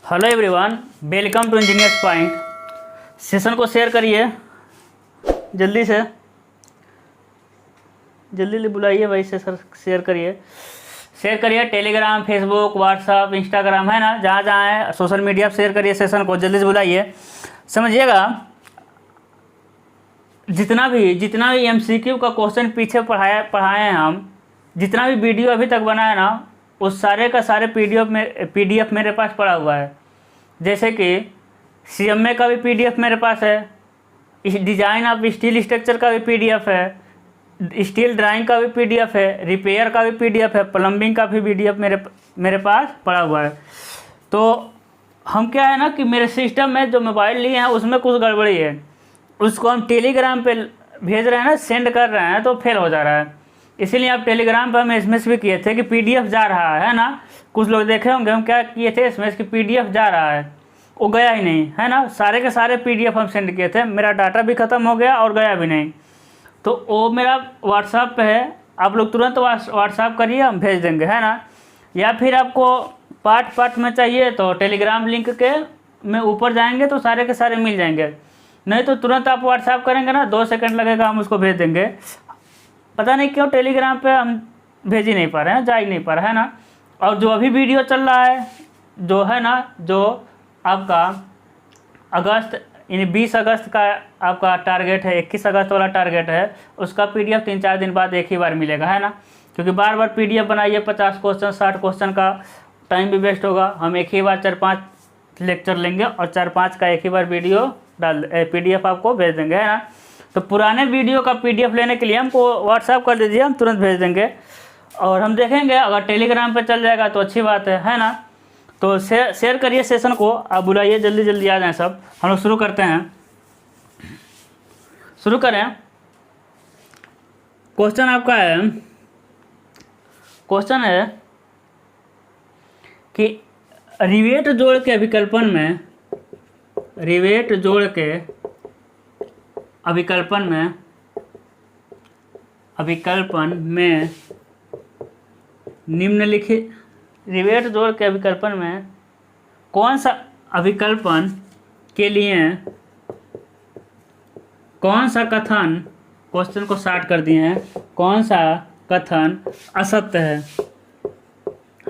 Hello everyone, welcome to Engineers Point. Session को share करिए, जल्दी से जल्दी बुलाइए भाई। सेशन शेयर करिए टेलीग्राम, फेसबुक, व्हाट्सअप, इंस्टाग्राम है ना, जहाँ जहाँ है सोशल मीडिया पर शेयर करिए। सेशन को जल्दी से बुलाइए। समझिएगा, जितना भी एमसीक्यू का क्वेश्चन पीछे पढ़ाए हैं हम, जितना भी वीडियो अभी तक बनाया ना, उस सारे का सारे पीडीएफ मेरे पास पड़ा हुआ है। जैसे कि सीएमए का भी पीडीएफ मेरे पास है, इस डिज़ाइन ऑफ स्टील स्ट्रक्चर का भी पीडीएफ है, स्टील ड्राइंग का भी पीडीएफ है, रिपेयर का भी पीडीएफ है, प्लम्बिंग का भी पीडीएफ मेरे पास पड़ा हुआ है। तो हम क्या है ना कि मेरे सिस्टम में जो मोबाइल लिए हैं उसमें कुछ गड़बड़ी है, उसको हम टेलीग्राम पे भेज रहे हैं ना, सेंड कर रहे हैं, तो फेल हो जा रहा है। इसीलिए आप टेलीग्राम पर हम एसएमएस भी किए थे कि पीडीएफ जा रहा है ना। कुछ लोग देखे होंगे हम क्या किए थे एसएमएस कि पीडीएफ जा रहा है, वो गया ही नहीं है ना। सारे के सारे पीडीएफ हम सेंड किए थे, मेरा डाटा भी ख़त्म हो गया और गया भी नहीं। तो वो मेरा व्हाट्सएप पे है, आप लोग तुरंत व्हाट्सएप करिए, हम भेज देंगे है ना। या फिर आपको पार्ट में चाहिए तो टेलीग्राम लिंक के में ऊपर जाएंगे तो सारे के सारे मिल जाएंगे, नहीं तो तुरंत आप व्हाट्सएप करेंगे ना, 2 सेकंड लगेगा, हम उसको भेज देंगे। पता नहीं क्यों टेलीग्राम पे हम भेज ही नहीं पा रहे हैं, जा ही नहीं पा रहा है ना। और जो अभी वीडियो चल रहा है जो है ना, जो आपका अगस्त यानी 20 अगस्त का आपका टारगेट है, 21 अगस्त वाला टारगेट है, उसका पीडीएफ 3-4 दिन बाद एक ही बार मिलेगा है ना। क्योंकि बार बार पीडीएफ बनाइए, 50 क्वेश्चन 60 क्वेश्चन का टाइम भी वेस्ट होगा। हम एक ही बार 4-5 लेक्चर लेंगे और 4-5 का एक ही बार वीडियो पीडीएफ आपको भेज देंगे है ना। तो पुराने वीडियो का पीडीएफ लेने के लिए हमको व्हाट्सएप कर दीजिए, हम तुरंत भेज देंगे। और हम देखेंगे अगर टेलीग्राम पे चल जाएगा तो अच्छी बात है ना। तो शेयर करिए सेशन को, आप बुलाइए, जल्दी आ जाएं सब। हम लोग शुरू करते हैं, शुरू करें। क्वेश्चन आपका है, क्वेश्चन है कि रिवेट जोड़ के अभिकल्पन में, रिवेट जोड़ के अभिकल्पन में निम्नलिखित, रिवेट जोड़ के अभिकल्पन में कौन सा अभिकल्पन के लिए कौन सा कथन, क्वेश्चन को शार्ट कर दिए हैं, कौन सा कथन असत्य है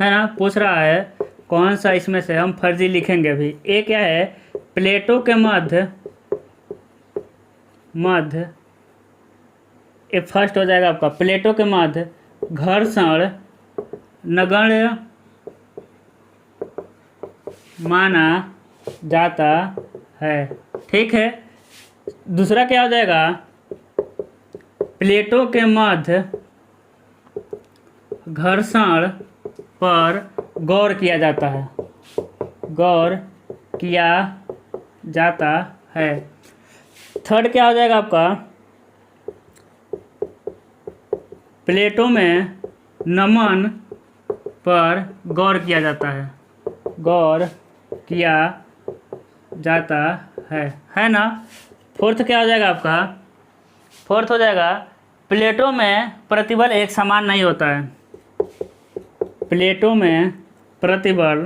ना, पूछ रहा है कौन सा इसमें से हम फर्जी लिखेंगे अभी। ए क्या है, प्लेटों के मध्य ये फर्स्ट हो जाएगा आपका, प्लेटों के मध्य घर्षण नगण्य माना जाता है, ठीक है। दूसरा क्या हो जाएगा, प्लेटों के मध्य घर्षण पर गौर किया जाता है, गौर किया जाता है। थर्ड क्या हो जाएगा आपका, प्लेटों में नमन पर गौर किया जाता है, गौर किया जाता है ना। फोर्थ क्या हो जाएगा आपका, फोर्थ हो जाएगा प्लेटों में प्रतिबल एक समान नहीं होता है, प्लेटों में प्रतिबल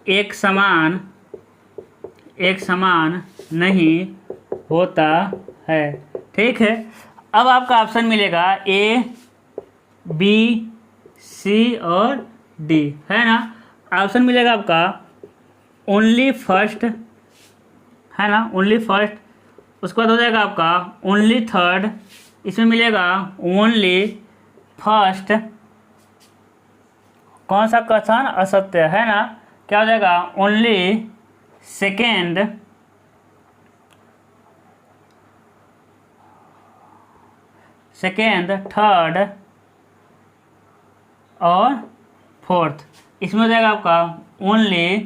एक समान नहीं होता है, ठीक है। अब आपका ऑप्शन मिलेगा ए, बी, सी और डी है ना। ऑप्शन मिलेगा आपका ओनली फर्स्ट है ना, ओनली फर्स्ट। उसके बाद हो जाएगा आपका ओनली थर्ड, इसमें मिलेगा ओनली फर्स्ट। कौन सा कथन असत्य है ना, क्या हो जाएगा, ओनली सेकेंड, थर्ड और फोर्थ। इसमें हो जाएगा आपका ओनली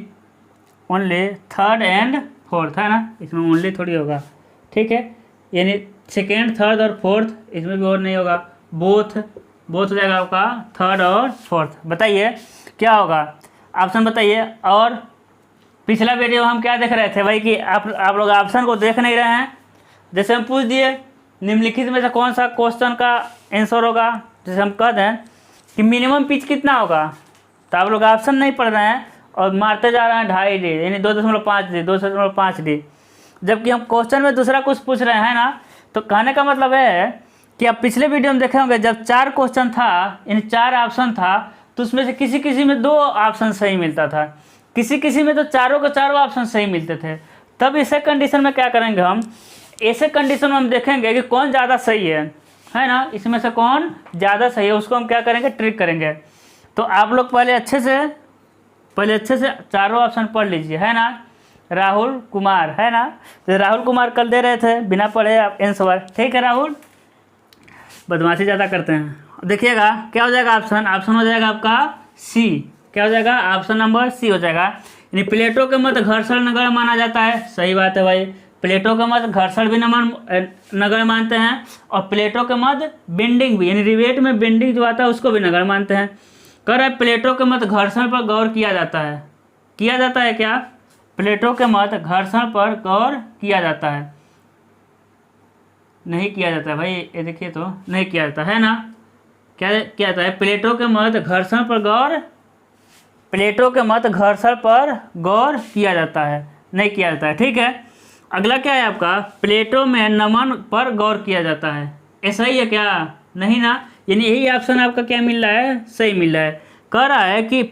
थर्ड एंड फोर्थ है ना, इसमें ओनली थोड़ी होगा, ठीक है। यानी सेकेंड, थर्ड और फोर्थ, इसमें भी और नहीं होगा, बोथ हो जाएगा आपका थर्ड और फोर्थ। बताइए क्या होगा, ऑप्शन बताइए। और पिछला वीडियो हम क्या देख रहे थे भाई कि आप लोग ऑप्शन को देख नहीं रहे हैं। जैसे हम पूछ दिए निम्नलिखित में से कौन सा क्वेश्चन का आंसर होगा, जैसे हम कह दें कि मिनिमम पिच कितना होगा, तो आप लोग ऑप्शन नहीं पढ़ रहे हैं और मारते जा रहे हैं 2.5D यानी 2.5D 2.5D, जबकि हम क्वेश्चन में दूसरा कुछ पूछ रहे हैं ना। तो कहने का मतलब है कि आप पिछले वीडियो में देखे होंगे, जब 4 क्वेश्चन था यानी 4 ऑप्शन था, तो उसमें से किसी किसी में 2 ऑप्शन सही मिलता था, किसी किसी में तो चारों के चारों ऑप्शन सही मिलते थे। तब ऐसे कंडीशन में क्या करेंगे हम, ऐसे कंडीशन में हम देखेंगे कि कौन ज़्यादा सही है ना, इसमें से कौन ज़्यादा सही है, उसको हम क्या करेंगे, ट्रिक करेंगे। तो आप लोग पहले अच्छे से चारों ऑप्शन पढ़ लीजिए, है ना। राहुल कुमार, है ना, तो राहुल कुमार कल दे रहे थे बिना पढ़े आप आंसर, ठीक है। राहुल बदमाशी ज़्यादा करते हैं। देखिएगा क्या हो जाएगा, ऑप्शन हो जाएगा आपका सी। क्या हो जाएगा, ऑप्शन नंबर सी हो जाएगा। यानी प्लेटो के मत घर्षण नगर माना जाता है, सही बात है भाई। प्लेटो के मत घर्षण भी नगर मानते हैं, और प्लेटो के मत बेंडिंग भी, यानी रिवेट में बेंडिंग जो आता है उसको भी नगर मानते हैं। कह रहे प्लेटो के मत घर्षण पर गौर किया जाता है, क्या प्लेटो के मत घर्षण पर गौर किया जाता है, नहीं किया जाता है भाई, ये देखिए तो नहीं किया जाता है ना। क्या जाता है, प्लेटो के मत घर्षण पर गौर किया जाता है, नहीं किया जाता है, ठीक है। अगला क्या है आपका, प्लेटो में नमन पर गौर किया जाता है, ऐसा ही है क्या, नहीं ना। यानी यही ऑप्शन आपका क्या मिल रहा है, सही मिल रहा है। कह रहा है कि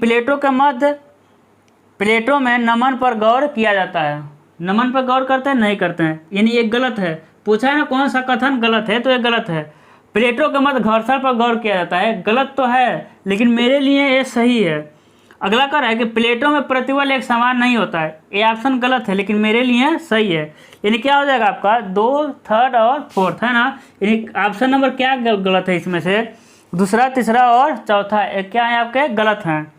प्लेटो में नमन पर गौर किया जाता है, नमन पर गौर करते हैं, नहीं करते हैं, यानी ये गलत है। पूछा है ना कौन सा कथन गलत है, तो ये गलत है। प्लेटो के मत घर्षण पर गौर किया जाता है, गलत तो है, लेकिन मेरे लिए ये सही है। अगला कह रहा है कि प्लेटो में प्रतिबल एक समान नहीं होता है, ये ऑप्शन गलत है, लेकिन मेरे लिए सही है। यानी क्या हो जाएगा आपका 2, 3rd और 4th, है ना। यानी ऑप्शन नंबर क्या गलत है, इसमें से दूसरा, तीसरा और चौथा क्या है आपके गलत हैं।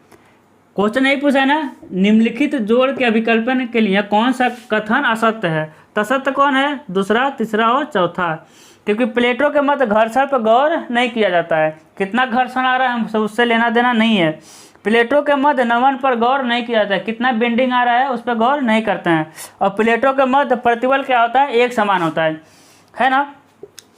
क्वेश्चन यही पूछा है ना, निम्नलिखित जोड़ के अभिकल्पन के लिए कौन सा कथन असत्य है, तसत्य कौन है, दूसरा, तीसरा और चौथा। क्योंकि प्लेटो के मत घर्षण पर गौर नहीं किया जाता है, कितना घर्षण आ रहा है हमसे उससे लेना देना नहीं है। प्लेटो के मध्य नमन पर गौर नहीं किया जाता है, कितना बेंडिंग आ रहा है उस पर गौर नहीं करते हैं। और प्लेटो के मध्य प्रतिबल क्या होता है, एक समान होता है ना।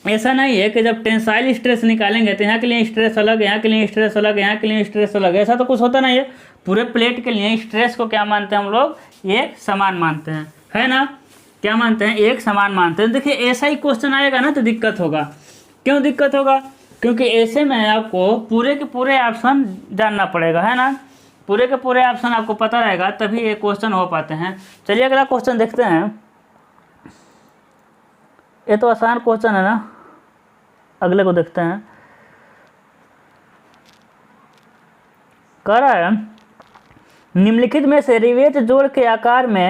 ऐसा नहीं है कि जब टेंसाइल स्ट्रेस निकालेंगे तो यहाँ के लिए स्ट्रेस अलग, यहाँ के लिए स्ट्रेस अलग, यहाँ के लिए स्ट्रेस अलग, ऐसा तो कुछ होता नहीं है। पूरे प्लेट के लिए स्ट्रेस को क्या मानते हैं हम लोग, एक समान मानते हैं, है ना। क्या मानते हैं, एक समान मानते हैं। देखिए ऐसा ही क्वेश्चन आएगा ना तो दिक्कत होगा। क्यों दिक्कत होगा, क्योंकि ऐसे में आपको पूरे के पूरे ऑप्शन जानना पड़ेगा, है ना। पूरे के पूरे ऑप्शन आपको पता रहेगा तभी ये क्वेश्चन हो पाते हैं। चलिए अगला क्वेश्चन देखते हैं। ये तो आसान क्वेश्चन है ना, अगले को देखते हैं। कह रहा है निम्नलिखित में से रिवेट जोड़ के आकार में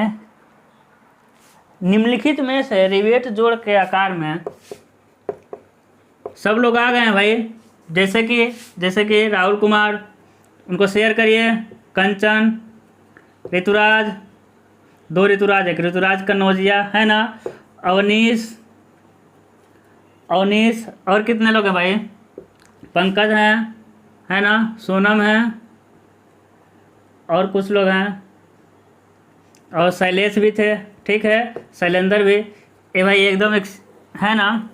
सब लोग आ गए हैं भाई। जैसे कि राहुल कुमार, उनको शेयर करिए। कंचन, ऋतुराज, 2 ऋतुराज, 1 ऋतुराज कन्नौजिया, है ना। अवनीश, और कितने लोग हैं भाई, पंकज हैं, है ना, सोनम है, और कुछ लोग हैं, और शैलेश भी थे, ठीक है, शैलेंद्र भी। ये भाई एकदम है ना,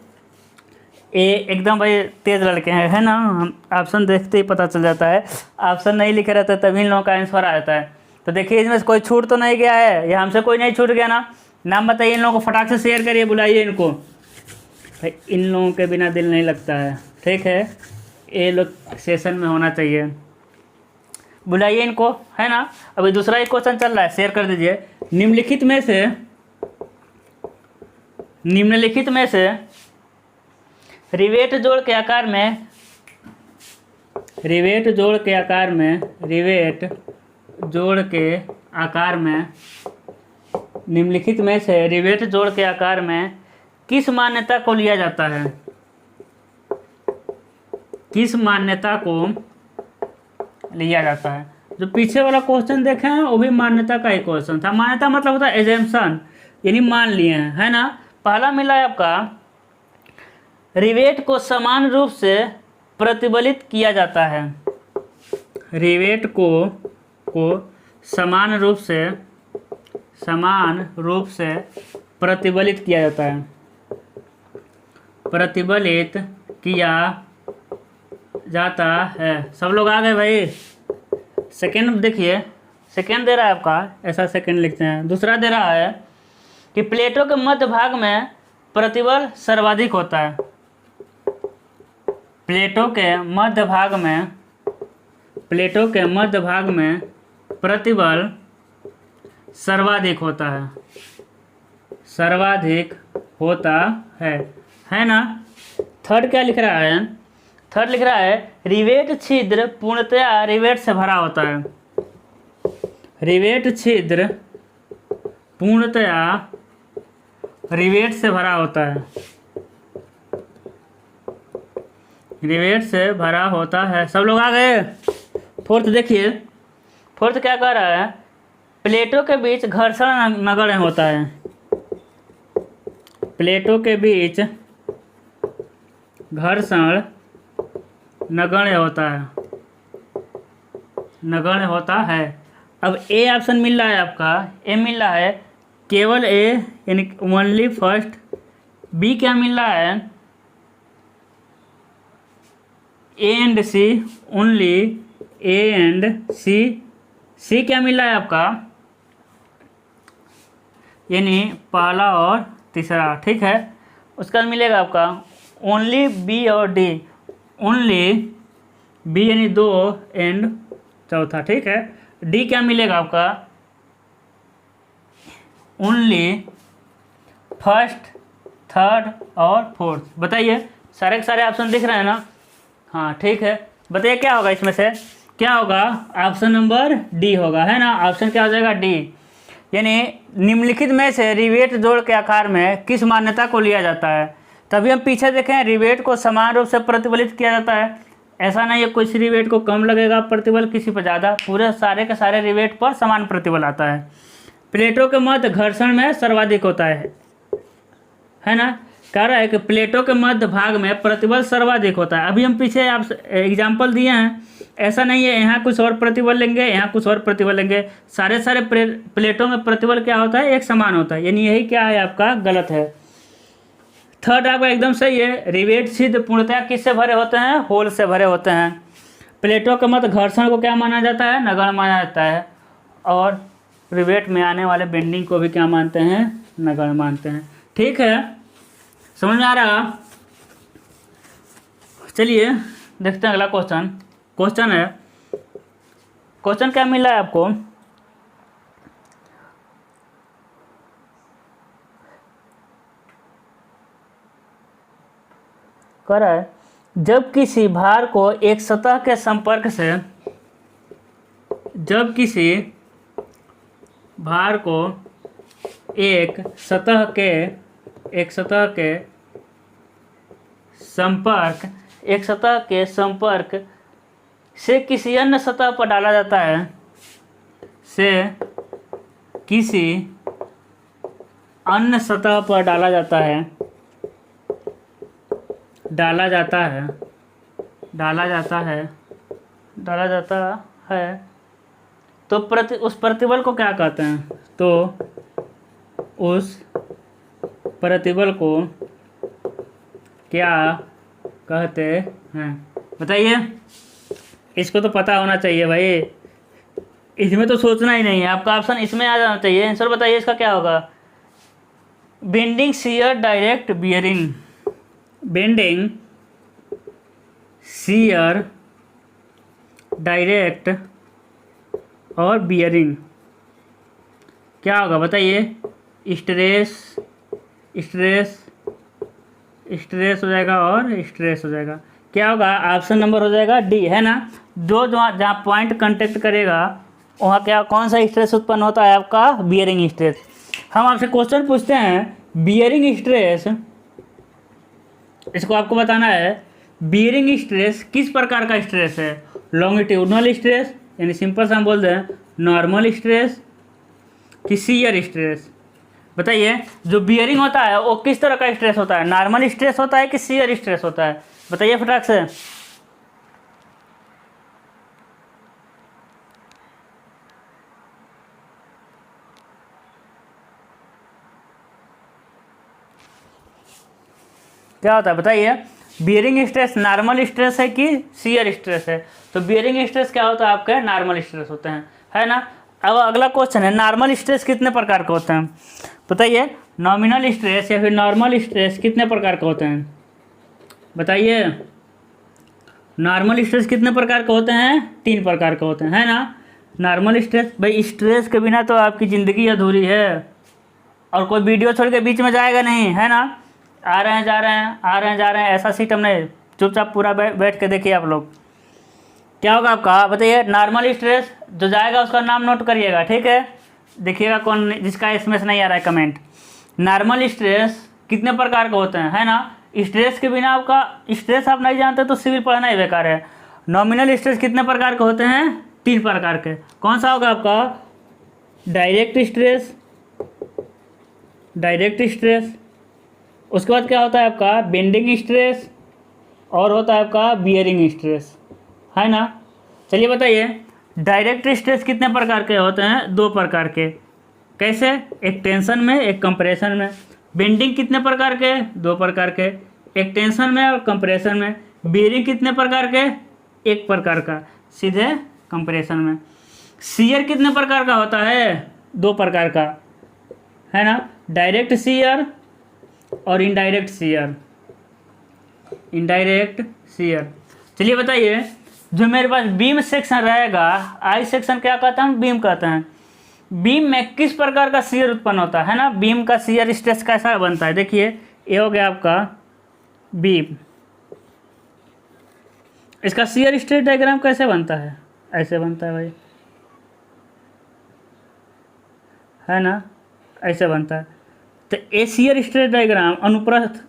ये एकदम भाई तेज़ लड़के हैं, है ना। हम ऑप्शन देखते ही पता चल जाता है, ऑप्शन नहीं लिखे रहते तभी इन लोगों का आंसर आ जाता है। तो देखिए इसमें से कोई छूट तो नहीं गया है, या हमसे कोई नहीं छूट गया ना। नाम बताइए इन लोगों को, फटाक से शेयर करिए, बुलाइए इनको भाई, इन लोगों के बिना दिल नहीं लगता है, ठीक है। ये लोग सेशन में होना चाहिए, बुलाइए इनको, है ना। अभी दूसरा एक क्वेश्चन चल रहा है, शेयर कर दीजिए। निम्नलिखित में से रिवेट जोड़ के आकार में निम्नलिखित में से रिवेट जोड़ के आकार में किस मान्यता को लिया जाता है, किस मान्यता को लिया जाता है। जो पीछे वाला क्वेश्चन देखे हैं वो भी मान्यता का ही क्वेश्चन था। मान्यता मतलब होता है एजम्पशन, यानी मान लिए हैं, है ना। पहला मिला है आपका, रिवेट को समान रूप से प्रतिबलित किया जाता है, रिवेट को समान रूप से प्रतिबलित किया जाता है, प्रतिबलित किया जाता है। सब लोग आ गए भाई। सेकेंड देखिए, सेकेंड दे रहा है आपका, ऐसा सेकेंड लिखते हैं। दूसरा दे रहा है कि प्लेटों के मध्य भाग में प्रतिबल सर्वाधिक होता है। प्लेटों के मध्य भाग में प्रतिबल सर्वाधिक होता है ना। थर्ड क्या लिख रहा है? थर्ड लिख रहा है रिवेट छिद्र पूर्णतया रिवेट से भरा होता है। रिवेट छिद्र पूर्णतया रिवेट से भरा होता है। रिवेट से भरा होता है। सब लोग आ गए? फोर्थ देखिए, फोर्थ क्या कह रहा है? प्लेटों के बीच घर्षण नगण्य होता है। प्लेटों के बीच घर्षण नगण्य होता है। अब ए ऑप्शन मिल रहा है आपका, ए मिल रहा है केवल ए यानी ओनली फर्स्ट। बी क्या मिल रहा है? A and C, only A and C. C क्या मिल रहा है आपका? यानी पहला और तीसरा, ठीक है। उसके बाद मिलेगा आपका ओनली बी और डी। ओनली बी यानी 2 एंड चौथा, ठीक है। डी क्या मिलेगा आपका? ओनली फर्स्ट, थर्ड और फोर्थ। बताइए, सारे के सारे ऑप्शन दिख रहे हैं ना? हाँ, ठीक है। बताइए क्या होगा इसमें से? क्या होगा? ऑप्शन नंबर डी होगा, है ना। ऑप्शन क्या हो जाएगा? डी। यानी निम्नलिखित में से रिवेट जोड़ के आकार में किस मान्यता को लिया जाता है? तभी हम पीछे देखें, रिवेट को समान रूप से प्रतिबलित किया जाता है। ऐसा नहीं है कुछ रिवेट को कम लगेगा प्रतिबल, किसी पर ज़्यादा। पूरे सारे के सारे रिवेट पर समान प्रतिबल आता है। प्लेटों के मध्य घर्षण में सर्वाधिक होता है ना। कह रहा है कि प्लेटों के मध्य भाग में प्रतिबल सर्वाधिक होता है। अभी हम पीछे आप एग्जाम्पल दिए हैं, ऐसा नहीं है यहाँ कुछ और प्रतिबल लेंगे, यहाँ कुछ और प्रतिबल लेंगे। सारे प्लेटों में प्रतिबल क्या होता है? एक समान होता है। यानी यही क्या है आपका? गलत है। थर्ड आपका एकदम सही है। रिवेट छिद्र पूर्णतया किससे भरे होते हैं? होल से भरे होते हैं। प्लेटों के मध्य घर्षण को क्या माना जाता है? नगण्य माना जाता है। और रिवेट में आने वाले बेंडिंग को भी क्या मानते हैं? नगण्य मानते हैं। ठीक है, समझ में आ रहा? चलिए देखते हैं अगला क्वेश्चन। क्वेश्चन है, क्वेश्चन क्या मिला है आपको? कह रहा है जब किसी भार को एक सतह के संपर्क से, जब किसी भार को एक सतह के संपर्क से किसी अन्य सतह पर डाला जाता है, से किसी अन्य सतह पर डाला जाता है तो उस प्रतिबल को क्या कहते हैं? तो उस प्रतिबल को क्या कहते हैं? बताइए। इसको तो पता होना चाहिए भाई, इसमें तो सोचना ही नहीं है। आपका ऑप्शन इसमें आ जाना चाहिए। आंसर बताइए इसका क्या होगा? Bending, shear, direct, bearing. Bending, shear, direct और बियरिंग क्या होगा? बताइए। स्ट्रेस हो जाएगा और स्ट्रेस हो जाएगा। क्या होगा? ऑप्शन नंबर हो जाएगा डी, है ना। जहाँ पॉइंट कांटेक्ट करेगा वहाँ क्या, कौन सा स्ट्रेस उत्पन्न होता है? आपका बियरिंग स्ट्रेस। हम आपसे क्वेश्चन पूछते हैं बियरिंग स्ट्रेस, इसको आपको बताना है बियरिंग स्ट्रेस किस प्रकार का स्ट्रेस है? लॉन्गिट्यूडनल स्ट्रेस यानी सिंपल सा हम बोल दें नॉर्मल स्ट्रेस कि शियर स्ट्रेस। बताइए, जो बियरिंग होता है वो किस तरह का स्ट्रेस होता है? नॉर्मल स्ट्रेस होता है कि शियर स्ट्रेस होता है? बताइए फटाक से। क्या होता है बताइए। बियरिंग स्ट्रेस नॉर्मल स्ट्रेस है कि शियर स्ट्रेस है? तो बियरिंग स्ट्रेस क्या होता है? आपके नॉर्मल स्ट्रेस होते हैं, है ना। अब अगला क्वेश्चन है, नॉर्मल स्ट्रेस कितने प्रकार के होते हैं? बताइए, नॉमिनल स्ट्रेस या फिर नॉर्मल स्ट्रेस कितने प्रकार के होते हैं? बताइए, नॉर्मल स्ट्रेस कितने प्रकार के होते हैं? 3 प्रकार के होते हैं, है ना। नॉर्मल स्ट्रेस, भाई स्ट्रेस के बिना तो आपकी ज़िंदगी अधूरी है, और कोई वीडियो छोड़ के बीच में जाएगा नहीं, है ना। आ रहे हैं जा रहे हैं, आ रहे हैं जा रहे हैं, ऐसा सिस्टम नहीं। चुपचाप पूरा बैठ के देखिए आप लोग, क्या होगा आपका। बताइए, नॉर्मल स्ट्रेस जो जाएगा उसका नाम नोट करिएगा, ठीक है। देखिएगा कौन जिसका एसएमएस नहीं आ रहा है कमेंट। नॉर्मल स्ट्रेस कितने प्रकार के होते हैं, है ना। स्ट्रेस के बिना आपका, स्ट्रेस आप नहीं जानते तो सिविल पढ़ना ही बेकार है। नॉमिनल स्ट्रेस कितने प्रकार के होते हैं? 3 प्रकार के। कौन सा होगा आपका? डायरेक्ट स्ट्रेस, डायरेक्ट स्ट्रेस, उसके बाद क्या होता है आपका? बेंडिंग स्ट्रेस, और होता है आपका बियरिंग स्ट्रेस, है ना। चलिए बताइए, डायरेक्ट स्ट्रेस कितने प्रकार के होते हैं? 2 प्रकार के। कैसे? एक टेंशन में, एक कंप्रेशन में। बेंडिंग कितने प्रकार के? 2 प्रकार के, एक टेंशन में और कंप्रेशन में। बियरिंग कितने प्रकार के? 1 प्रकार का, सीधे कंप्रेशन में। शियर कितने प्रकार का होता है? 2 प्रकार का, है ना। डायरेक्ट शियर और इनडायरेक्ट शियर, इनडायरेक्ट शियर। चलिए बताइए, जो मेरे पास बीम सेक्शन रहेगा, आई सेक्शन क्या कहते हैं? बीम कहते हैं। बीम में किस प्रकार का शियर उत्पन्न होता है ना। बीम का शियर स्ट्रेस कैसा बनता है? देखिए, ये हो गया आपका बीम, इसका शियर स्ट्रेस डायग्राम कैसे बनता है? ऐसे बनता है भाई, है ना, ऐसे बनता है। तो ए शियर स्ट्रेस डायग्राम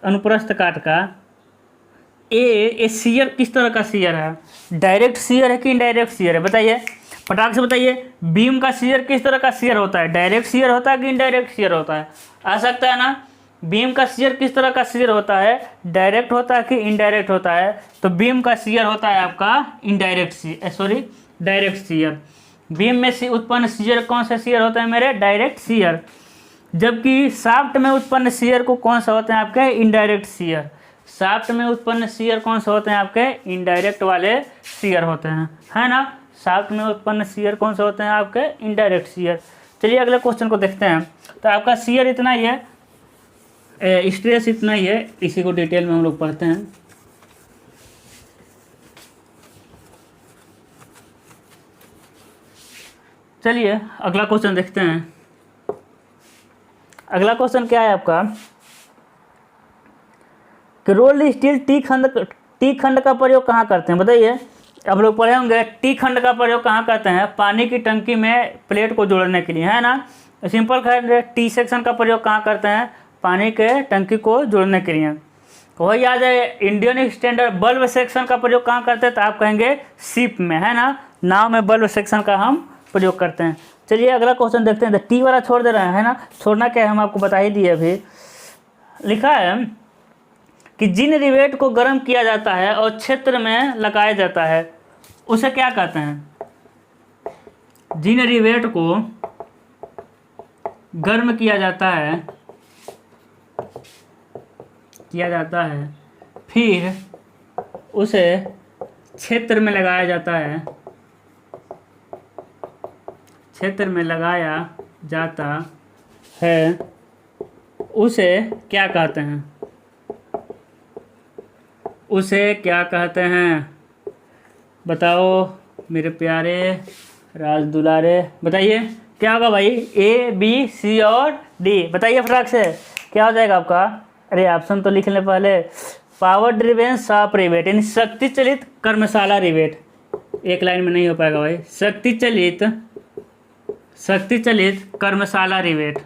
अनुप्रस्थ काट का ए शियर किस तरह का शियर है? डायरेक्ट शियर है कि इनडायरेक्ट शियर है? बताइए, फटाक से बताइए। बीम का शियर किस तरह का शियर होता है? डायरेक्ट शियर होता है कि इनडायरेक्ट शियर होता है? आ सकता है ना। बीम का शियर किस तरह का शियर होता है? डायरेक्ट होता है कि इनडायरेक्ट होता है? तो बीम का शियर होता है आपका indirect shear, direct shear. Beam में से उत्पन्न शियर कौन सा शियर होता है मेरे? Direct shear. जबकि शाफ्ट में उत्पन्न शियर को कौन सा होते हैं आपके? Indirect shear. शाफ्ट में उत्पन्न शियर कौन से होते हैं आपके? इनडायरेक्ट वाले शियर होते हैं, है ना। शाफ्ट में उत्पन्न शियर कौन से होते हैं आपके? Indirect shear. चलिए अगले क्वेश्चन को देखते हैं। तो आपका शियर इतना ही है, स्ट्रेस इतना ही है, इसी को डिटेल में हम लोग पढ़ते हैं। चलिए अगला क्वेश्चन देखते हैं। अगला क्वेश्चन क्या है आपका कि रोल्ड स्टील टी खंड का प्रयोग कहाँ करते हैं? बताइए, अब लोग पढ़े होंगे टी खंड का प्रयोग कहाँ करते हैं? पानी की टंकी में प्लेट को जोड़ने के लिए, है ना। सिंपल खंड टी सेक्शन का प्रयोग कहाँ करते हैं? पानी के टंकी को जोड़ने के लिए। वही याद है, इंडियन स्टैंडर्ड बल्ब सेक्शन का प्रयोग कहाँ करते हैं? तो आप कहेंगे शिप में, है ना। नाव में बल्ब सेक्शन का हम प्रयोग करते हैं। चलिए अगला क्वेश्चन देखते हैं। तो टी वाला छोड़ दे रहे हैं, है ना। छोड़ना क्या है हम आपको बता ही दिए अभी। लिखा है कि जिन रिवेट को गर्म किया जाता है और क्षेत्र में लगाया जाता है उसे क्या कहते हैं? जिन रिवेट को गर्म किया जाता है फिर उसे क्षेत्र में लगाया जाता है, क्षेत्र में लगाया जाता है, उसे क्या कहते हैं? उसे क्या कहते हैं? बताओ मेरे प्यारे राज दुलारे, बताइए क्या होगा भाई? ए, बी, सी और डी। बताइए फटाक से, क्या हो जाएगा आपका? अरे ऑप्शन तो लिख लें पहले। पावर ड्रिवेन शाफ्ट रिवेट, यानी शक्ति चलित कर्मशाला रिवेट। एक लाइन में नहीं हो पाएगा भाई। शक्ति चलित कर्मशाला रिवेट,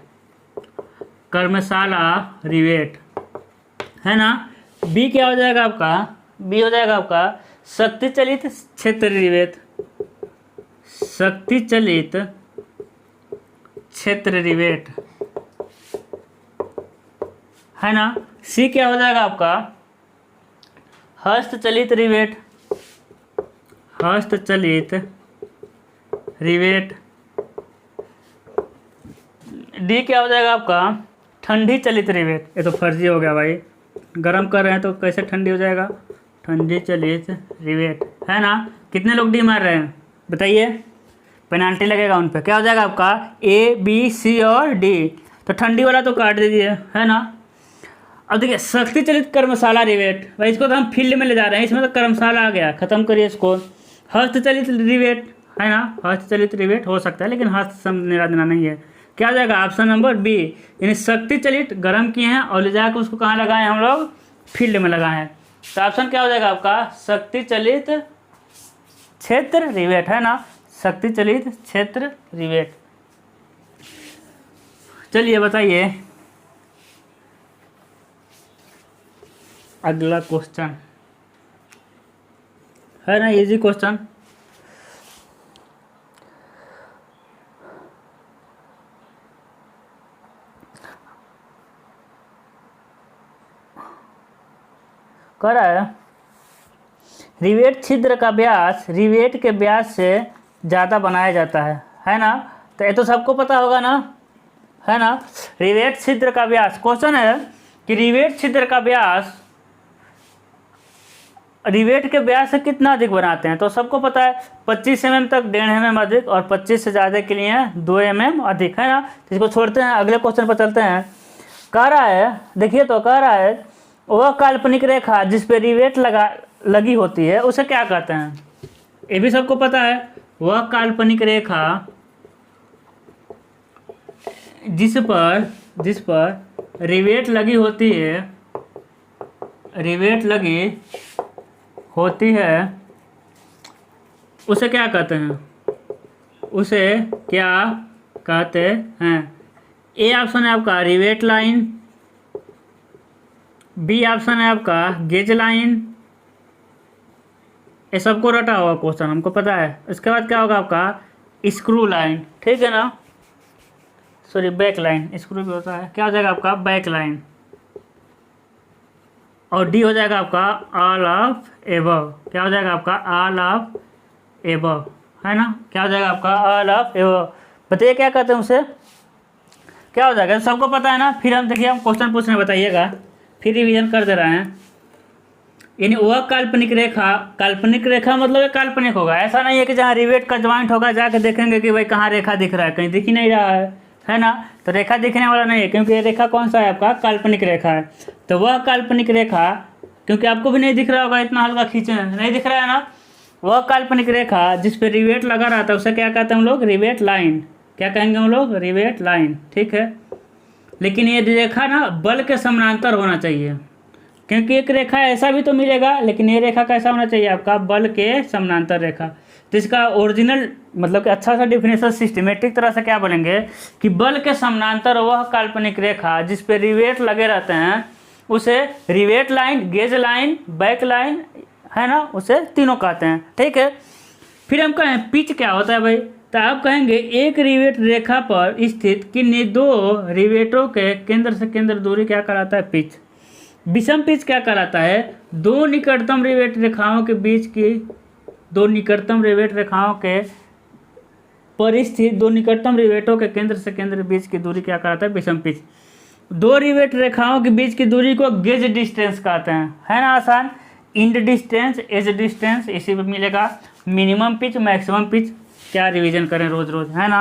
है ना। बी क्या हो जाएगा आपका? बी हो जाएगा आपका शक्ति चलित क्षेत्र रिवेट, शक्ति चलित क्षेत्र रिवेट, है ना। सी क्या हो जाएगा आपका? हस्तचलित रिवेट, हस्तचलित रिवेट। डी क्या हो जाएगा आपका? ठंडी चलित रिवेट। ये तो फर्जी हो गया भाई, गरम कर रहे हैं तो कैसे ठंडी हो जाएगा? ठंडी चलित रिवेट, है ना। कितने लोग डी मार रहे हैं बताइए? पेनाल्टी लगेगा उन पे। क्या हो जाएगा आपका ए बी सी और डी। तो ठंडी वाला तो काट दीजिए, है ना। अब देखिए शक्ति चलित कर्मशाला रिवेट, भाई इसको तो हम फील्ड में ले जा रहे हैं, इसमें तो कर्मशाला आ गया, खत्म करिए इसको। हस्तचलित रिवेट है ना, हस्तचलित रिवेट हो सकता है लेकिन हस्त सम लेना देना नहीं है। क्या हो जाएगा ऑप्शन नंबर बी, यानी शक्ति चलित गर्म किए हैं और ले जाकर उसको कहाँ लगाए हैं हम लोग, फील्ड में लगाए हैं। तो ऑप्शन क्या हो जाएगा आपका शक्ति चलित क्षेत्र रिवेट, है ना, शक्ति चलित क्षेत्र रिवेट। चलिए बताइए अगला क्वेश्चन, है ना इजी क्वेश्चन। कह रहा है रिवेट छिद्र का व्यास रिवेट के व्यास से ज़्यादा बनाया जाता है ना। तो ये तो सबको पता होगा ना, है ना। रिवेट छिद्र का व्यास, क्वेश्चन है कि रिवेट छिद्र का व्यास रिवेट के व्यास से कितना अधिक बनाते हैं। तो सबको पता है 25 mm तक 1.5 mm अधिक और 25 से ज़्यादा के लिए 2 mm अधिक, है ना। तो इसको छोड़ते हैं, अगले क्वेश्चन पर चलते हैं। कह रहा है देखिए, तो कह रहा है वह काल्पनिक रेखा जिस पे रिवेट लगी होती है उसे क्या कहते हैं। ये भी सबको पता है, वह काल्पनिक रेखा जिस पर रिवेट लगी होती है, रिवेट लगी होती है उसे क्या कहते हैं, उसे क्या कहते हैं। ए ऑप्शन है आपका रिवेट लाइन, बी ऑप्शन है आपका गेज लाइन। ये सबको रटा हुआ क्वेश्चन, हमको पता है। इसके बाद क्या होगा आपका स्क्रू लाइन, ठीक है ना, सॉरी बैक लाइन, स्क्रू भी होता है। क्या हो जाएगा आपका बैक लाइन। और डी हो जाएगा आपका ऑल ऑफ एबव। क्या हो जाएगा आपका ऑल ऑफ एबव, है ना। क्या हो जाएगा आपका ऑल ऑफ एबव। बताइए क्या कहते हैं उसे, क्या हो जाएगा, सबको पता है ना। फिर हम देखिए हम क्वेश्चन पूछ रहे हैं, बताइएगा, फिर रिवीजन कर दे रहे हैं। यानी वह काल्पनिक रेखा मतलब ये काल्पनिक होगा, ऐसा नहीं है कि जहाँ रिवेट का ज्वाइंट होगा जाके देखेंगे कि भाई कहाँ रेखा दिख रहा है, कहीं दिख ही नहीं रहा है ना। तो रेखा दिखने वाला नहीं है, क्योंकि ये रेखा कौन सा है आपका काल्पनिक रेखा है। तो वह काल्पनिक रेखा, क्योंकि आपको भी नहीं दिख रहा होगा, इतना हल्का खींचे नहीं दिख रहा है ना। वह काल्पनिक रेखा जिस पे रिवेट लगा रहा था उसे क्या कहते हैं हम लोग, रिवेट लाइन। क्या कहेंगे हम लोग, रिवेट लाइन, ठीक है। लेकिन ये रेखा ना बल के समानांतर होना चाहिए, क्योंकि एक रेखा ऐसा भी तो मिलेगा, लेकिन ये रेखा कैसा होना चाहिए आपका, बल के समानांतर रेखा। तो इसका ओरिजिनल मतलब कि अच्छा सा डिफिनेशन सिस्टमेटिक तरह से क्या बोलेंगे कि बल के समानांतर वह काल्पनिक रेखा जिस पे रिवेट लगे रहते हैं उसे rivet line, gauge line, back line, है ना, उसे तीनों कहते हैं, ठीक है। फिर हम कहें पिच क्या होता है भाई, तो आप कहेंगे एक रिवेट रेखा पर स्थित किन्हीं दो रिवेटों के केंद्र से केंद्र दूरी क्या कहलाता है, पिच। विषम पिच क्या कहलाता है, दो निकटतम रिवेट रेखाओं के बीच की, दो निकटतम रिवेट रेखाओं के पर स्थित दो निकटतम रिवेटों के केंद्र से केंद्र बीच की दूरी क्या कहलाता है, विषम पिच। दो रिवेट रेखाओं के बीच की दूरी को गेज डिस्टेंस कहते हैं, है ना आसान। इंड डिस्टेंस, एज डिस्टेंस, इसी पे मिलेगा। मिनिमम पिच, मैक्सिमम पिच, क्या रिवीजन करें रोज रोज, है ना,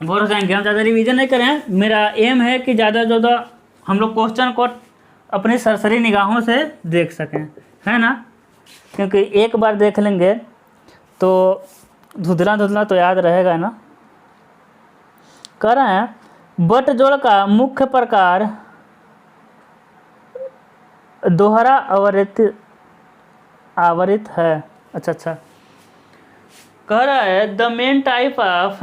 बोर हो जाएंगे। हम ज़्यादा रिवीजन नहीं करें, मेरा एम है कि ज़्यादा से ज़्यादा हम लोग क्वेश्चन को अपनी सरसरी निगाहों से देख सकें, है ना, क्योंकि एक बार देख लेंगे तो धुंधला धुंधला तो याद रहेगा ना। कह रहे हैं बट जोड़ का मुख्य प्रकार दोहरा आवरित है। अच्छा, कह रहा है the main type of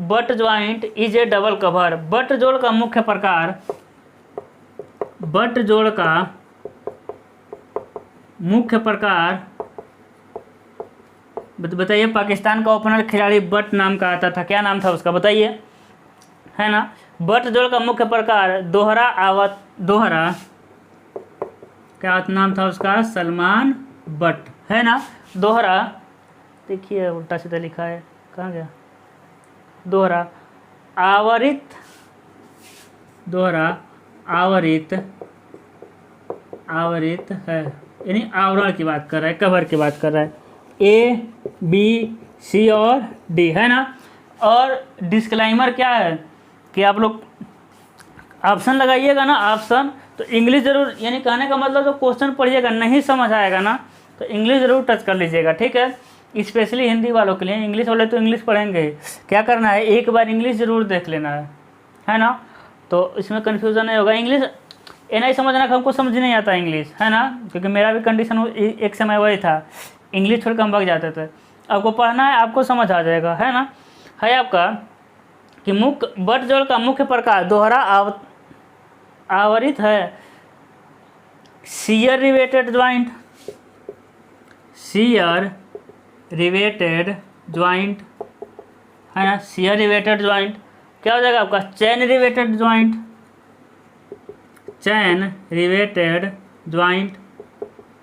but joint is A double cover. But जोड़ का मुख्य प्रकार, बट जोड़ का मुख्य प्रकार बताइए। पाकिस्तान का ओपनर खिलाड़ी बट नाम का आता था, क्या नाम था उसका बताइए, है ना। बट जोड़ का मुख्य प्रकार दोहरा क्या नाम था उसका, सलमान बट, है ना। दोहरा, देखिए उल्टा सीधा लिखा है, कहाँ गया, दोहरा आवरित है, यानी आवरण की बात कर रहा है, कवर की बात कर रहा है। ए बी सी और डी, है ना। और डिस्क्लाइमर क्या है कि आप लोग ऑप्शन लगाइएगा ना, ऑप्शन, तो इंग्लिश ज़रूर, यानी कहने का मतलब जो क्वेश्चन पढ़िएगा नहीं समझ आएगा ना तो इंग्लिश ज़रूर टच कर लीजिएगा, ठीक है। स्पेशली हिंदी वालों के लिए, इंग्लिश वाले तो इंग्लिश पढ़ेंगे ही, क्या करना है एक बार इंग्लिश ज़रूर देख लेना है ना। तो इसमें कन्फ्यूज़न नहीं होगा। इंग्लिश ये नहीं समझना कि हमको समझ नहीं आता इंग्लिश, है ना, क्योंकि मेरा भी कंडीशन एक समय वही था, इंग्लिश छोड़ कर हम भाग जाते थे। आपको पढ़ना है, आपको समझ आ जाएगा, है ना। है आपका कि मुख्य बट जोड़ का मुख्य प्रकार दोहरा आवरित है, shear riveted joint, shear riveted joint, है ना, शियर रिवेटेड ज्वाइंट। क्या हो जाएगा आपका चैन रिवेटेड ज्वाइंट, चैन रिवेटेड ज्वाइंट,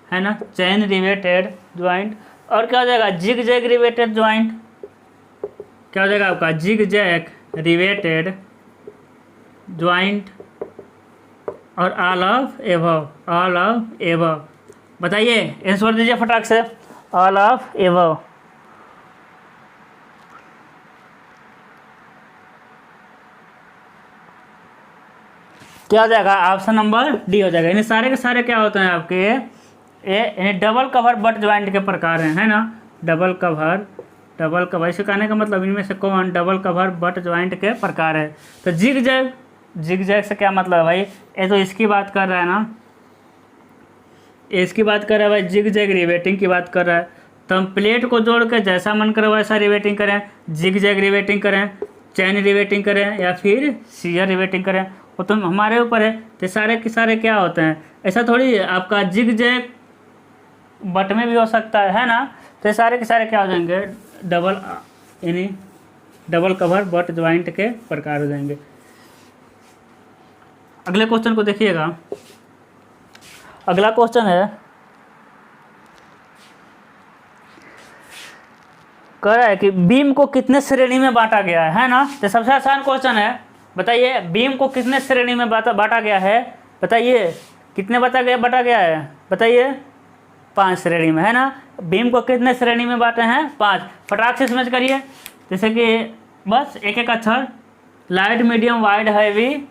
है ना, चैन रिवेटेड ज्वाइंट। और क्या हो जाएगा जिग जैग रिवेटेड ज्वाइंट, क्या हो जाएगा आपका जिग जैग रिवेटेड ज्वाइंट। और all of above, all of above. बताइए आंसर दीजिए फटाक से, ऑल ऑफ एबव। क्या हो जाएगा ऑप्शन नंबर डी हो जाएगा। यानी सारे के सारे क्या होते हैं आपके यानी डबल कवर बट ज्वाइंट के प्रकार हैं, है ना। डबल कवर इसे कहने का मतलब इनमें से कौन डबल कवर बट ज्वाइंट के प्रकार है। तो जिग जैग से क्या मतलब है भाई, ये तो इसकी बात कर रहा है ना, इसकी बात कर रहा है भाई, जिग जैग रिवेटिंग की बात कर रहा है। तो हम प्लेट को जोड़ के जैसा मन करे वैसा रिवेटिंग करें, जिग जैग रिवेटिंग करें, चैन रिवेटिंग करें या फिर शियर रिवेटिंग करें, वो तो हमारे ऊपर है। तो सारे के सारे क्या होते हैं, ऐसा थोड़ी है आपका जिग जैग बट में भी हो सकता है ना। तो सारे के सारे क्या हो जाएंगे डबल, यानी डबल कवर बट ज्वाइंट के प्रकार हो जाएंगे। अगले क्वेश्चन को देखिएगा। अगला क्वेश्चन है, कह रहा है कि बीम को कितने श्रेणी में बांटा गया है ना। तो सबसे आसान क्वेश्चन है, बताइए बीम को कितने श्रेणी में बांटा गया है, बताइए कितने बांटा गया है, बताइए 5 श्रेणी में, है ना। बीम को कितने श्रेणी में बांटे हैं 5। फटाक से समझ करिए, जैसे कि बस एक एक अक्षर, light medium wide heavy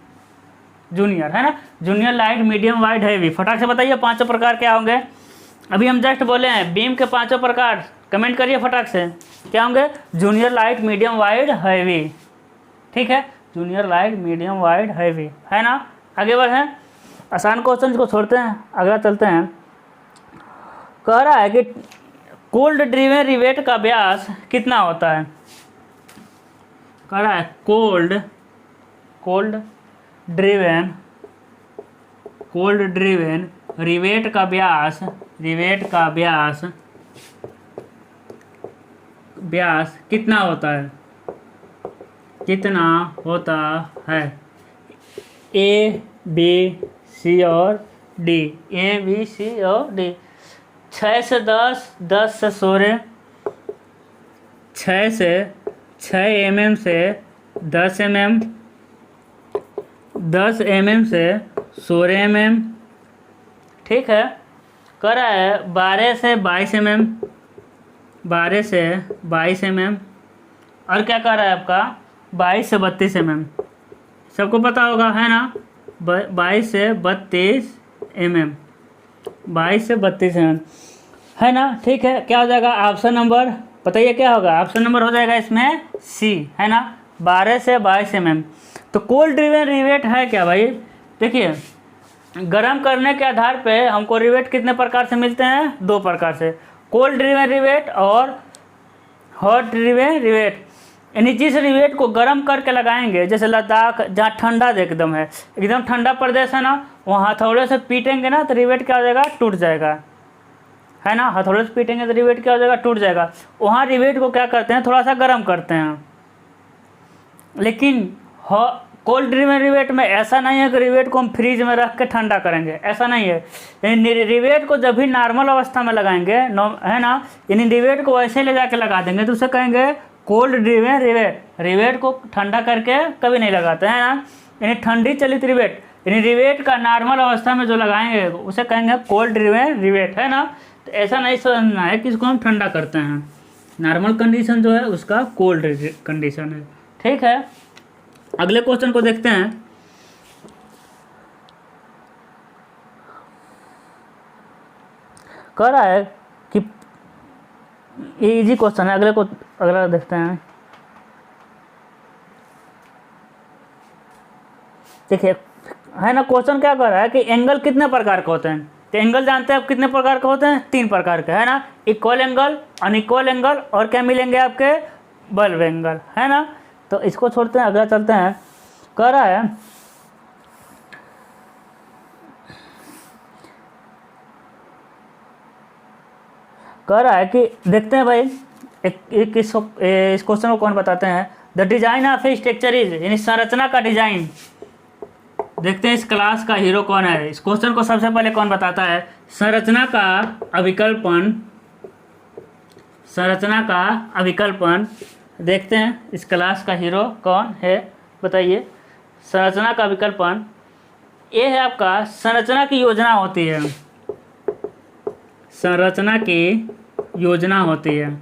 junior, है ना, junior light medium wide heavy. फटाक से बताइए 5 प्रकार क्या होंगे। अभी हम जस्ट बोले हैं बीम के 5 प्रकार, कमेंट करिए फटाक से क्या होंगे। Junior light medium wide heavy, ठीक है, junior light medium wide heavy, है ना। आगे बढ़ें, आसान क्वेश्चन को छोड़ते हैं, अगला चलते हैं। कह रहा है कि कोल्ड ड्रिवेन रिवेट का व्यास कितना होता है। कह रहा है कोल्ड ड्रिवेन रिवेट का व्यास कितना होता है, ए बी सी और डी, 6 से 10, 10 से 16, 6 से 6 mm से 10 mm, 10 mm से 16 mm, ठीक है। कह रहा है 12 से 22 mm, 12 से 22 mm, और क्या कह रहा है आपका 22 से 32 mm, सबको पता होगा, है ना। 22 से 32 mm, 22 से 32 mm, है ना, ठीक है। क्या हो जाएगा ऑप्शन नंबर, बताइए क्या होगा ऑप्शन नंबर हो जाएगा इसमें सी, है ना, 12 से 22 mm। तो कोल्ड ड्रिवेन रिवेट है क्या भाई, देखिए गर्म करने के आधार पे हमको रिवेट कितने प्रकार से मिलते हैं, 2 प्रकार से, कोल्ड ड्रिवेन रिवेट और हॉट ड्रिवेन रिवेट। यानी जिस रिवेट को गर्म करके लगाएंगे, जैसे लद्दाख जहाँ ठंडा एकदम है, एकदम ठंडा प्रदेश है ना, वहाँ हथौड़े से पीटेंगे ना तो रिवेट क्या हो जाएगा, टूट जाएगा, है ना। हथौड़े से पीटेंगे तो रिवेट क्या हो जाएगा, टूट जाएगा। वहाँ रिवेट को क्या करते हैं, थोड़ा सा गर्म करते हैं। लेकिन कोल्ड ड्रिवेन रिवेट में ऐसा नहीं है कि रिवेट को हम फ्रीज में रख के ठंडा करेंगे, ऐसा नहीं है। यानी रिवेट को जब भी नॉर्मल अवस्था में लगाएंगे, है ना, यानी रिवेट को वैसे ले जाके लगा देंगे तो उसे कहेंगे कोल्ड ड्रिवेन रिवेट। रिवेट को ठंडा करके कभी नहीं लगाते हैं ना, यानी ठंडी चलित रिवेट, यानी रिवेट का नॉर्मल अवस्था में जो लगाएंगे उसे कहेंगे कोल्ड ड्रिवेन रिवेट, है ना। तो ऐसा नहीं समझना है कि इसको हम ठंडा करते हैं, नॉर्मल कंडीशन जो है उसका कोल्ड कंडीशन है। ठीक है, अगले क्वेश्चन को देखते हैं। कह रहा है कि ये इजी क्वेश्चन है, अगला देखते हैं। देखिए है ना, क्वेश्चन क्या कर रहा है कि एंगल कितने प्रकार के होते हैं। तो एंगल जानते हैं आप कितने प्रकार के होते हैं, 3 प्रकार के, है ना। इक्वल एंगल, अनइक्वल एंगल और क्या मिलेंगे आपके, बल्ब एंगल, है ना। तो इसको छोड़ते हैं, अगला चलते हैं। कह रहा है कि देखते हैं भाई इस क्वेश्चन को कौन बताते हैं। The design of A structure is, यानी संरचना का डिजाइन। देखते हैं इस क्लास का हीरो कौन है। इस क्वेश्चन को सबसे पहले कौन बताता है, संरचना का अविकल्पन। संरचना का अविकल्पन, देखते हैं इस क्लास का हीरो कौन है, बताइए। संरचना का अविकल्पन ये है आपका, संरचना की योजना होती है। संरचना की योजना होती है,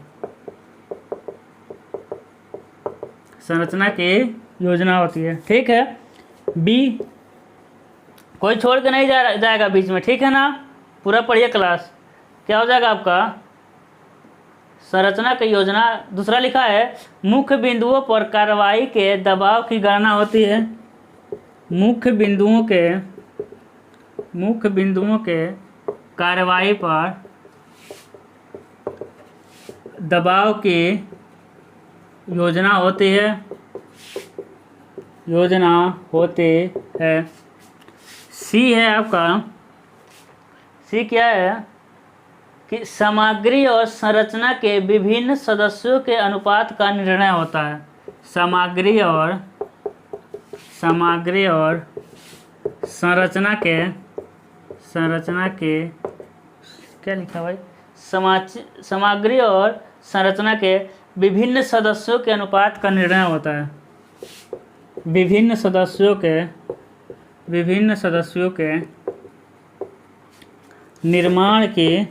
संरचना की योजना होती है। ठीक है, बी कोई छोड़ के नहीं जाएगा बीच में, ठीक है ना, पूरा पढ़िए क्लास। क्या हो जाएगा आपका, संरचना की योजना। दूसरा लिखा है, मुख्य बिंदुओं पर कार्रवाई के दबाव की गणना होती है। मुख्य बिंदुओं के कार्रवाई पर दबाव की योजना होती है, सी है आपका, सी क्या है कि सामग्री और संरचना के विभिन्न सदस्यों के अनुपात का निर्णय होता है। सामग्री और संरचना के क्या लिखा भाई, सामग्री और संरचना के विभिन्न सदस्यों के अनुपात का निर्णय होता है। विभिन्न सदस्यों के निर्माण की